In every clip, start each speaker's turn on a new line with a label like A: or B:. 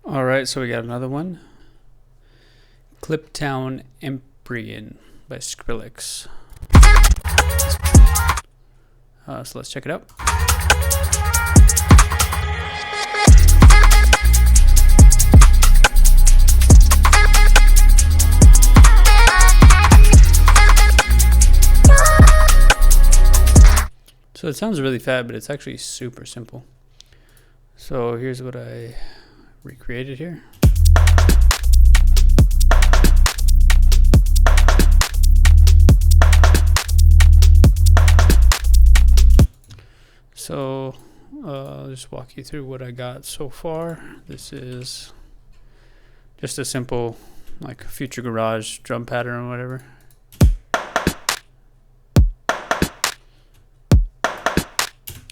A: All right, so we got another one. Kliptown Empyrean by Skrillex. So let's check it out. So it sounds really fat, but it's actually super simple. So here's what I recreated here. So I'll just walk you through what I got so far. This is just a simple like Future Garage drum pattern or whatever.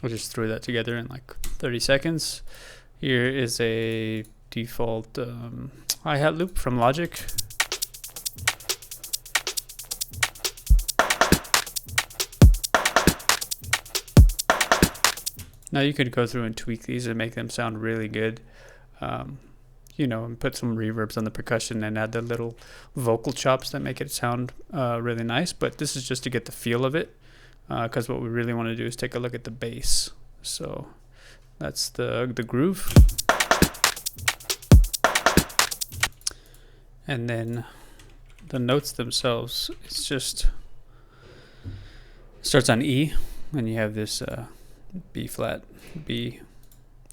A: I just threw that together in like 30 seconds. Here is a default hi-hat loop from Logic. Now you could go through and tweak these and make them sound really good. You know, and put some reverbs on the percussion and add the little vocal chops that make it sound really nice. But this is just to get the feel of it. Because what we really want to do is take a look at the bass. So that's the groove. And then the notes themselves, it's just starts on E, and you have this B flat, B,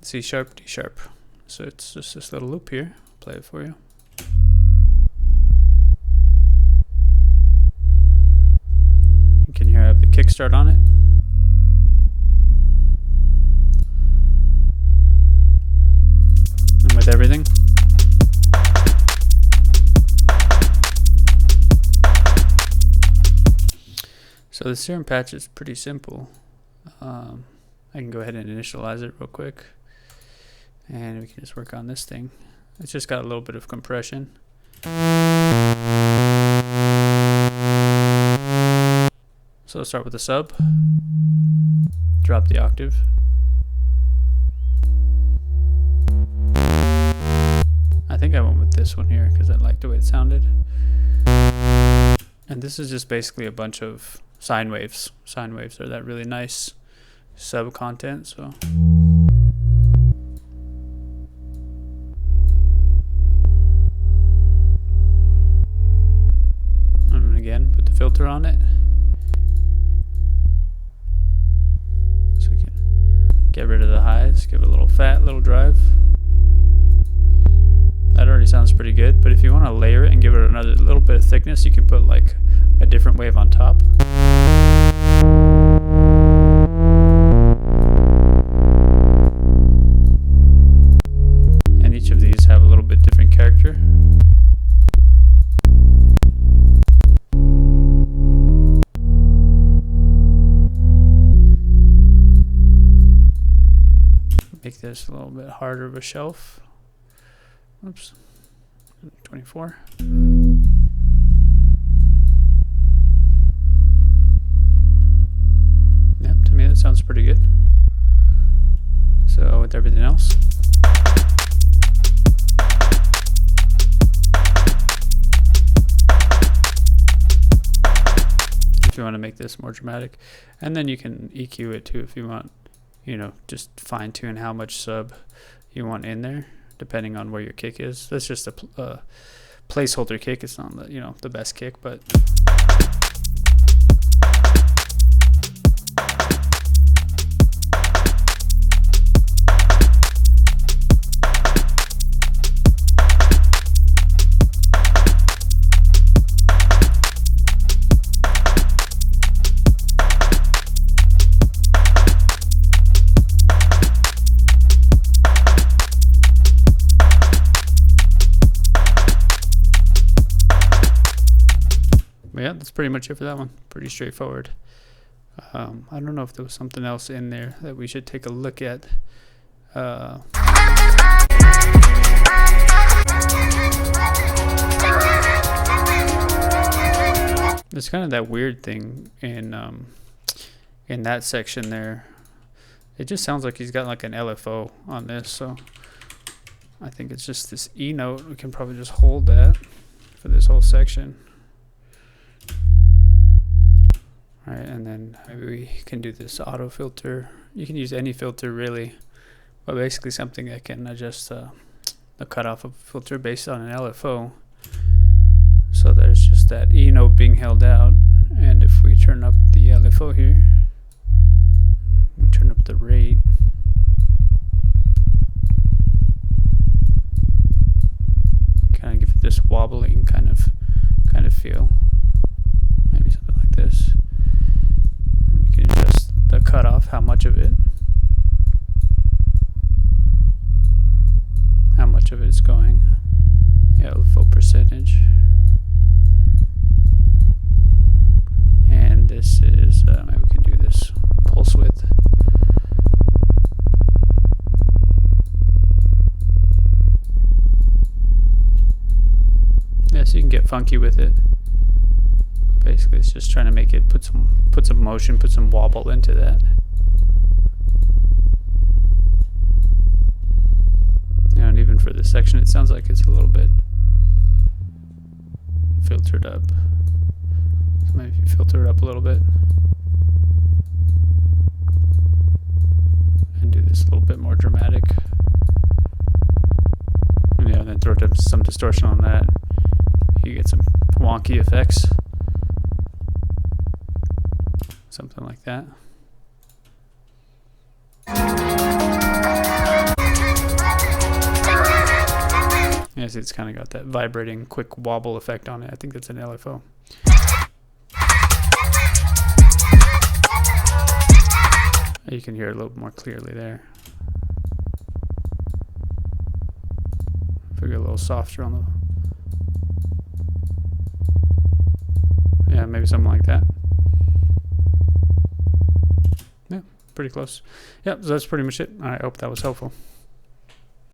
A: C sharp, D sharp. So it's just this little loop here. I'll play it for you. You can hear I have the kickstart on it. And with everything. So the serum patch is pretty simple. I can go ahead and initialize it real quick. And we can just work on this thing. It's just got a little bit of compression. So let's start with the sub. Drop the octave. I think I went with this one here because I liked the way it sounded. And this is just basically a bunch of sine waves. Sine waves are that really nice sub content, so. And again, put the filter on it. So we can get rid of the highs, give it a little fat, little drive. That already sounds pretty good, but if you want to layer it and give it another little bit of thickness, you can put like a different wave on top. And each of these have a little bit different character. Make this a little bit harder of a shelf. Oops, 24. Yep, to me that sounds pretty good. So with everything else. If you want to make this more dramatic. And then you can EQ it too if you want. You know, just fine tune how much sub you want in there, depending on where your kick is. That's just a placeholder kick. It's not the, the best kick, but yeah, that's pretty much it for that one. Pretty straightforward. I don't know if there was something else in there that we should take a look at. There's kind of that weird thing in that section there. It just sounds like he's got like an LFO on this, so I think it's just this E note. We can probably just hold that for this whole section. All right, and then maybe we can do this auto filter. You can use any filter really, but basically something that can adjust the cutoff of filter based on an LFO. So there's just that E note being held out, and if we turn up the LFO here, we turn up the rate. Kind of give it this wobbling kind of feel. Maybe something like this. And you can adjust the cutoff, how much of it is going. Yeah, full percentage. And this is maybe we can do this pulse width. Yeah, so you can get funky with it. But basically, it's just trying to make it put some motion, put some wobble into that. You know, and even for this section, it sounds like it's a little bit filtered up. So maybe if you filter it up a little bit and do this a little bit more dramatic. And yeah, then throw some distortion on that. You get some wonky effects. Something like that. Yeah, see, it's kind of got that vibrating, quick wobble effect on it. I think that's an LFO. You can hear it a little more clearly there. If we get a little softer on the... Yeah, maybe something like that. Yeah, pretty close. Yep, so that's pretty much it. I hope that was helpful.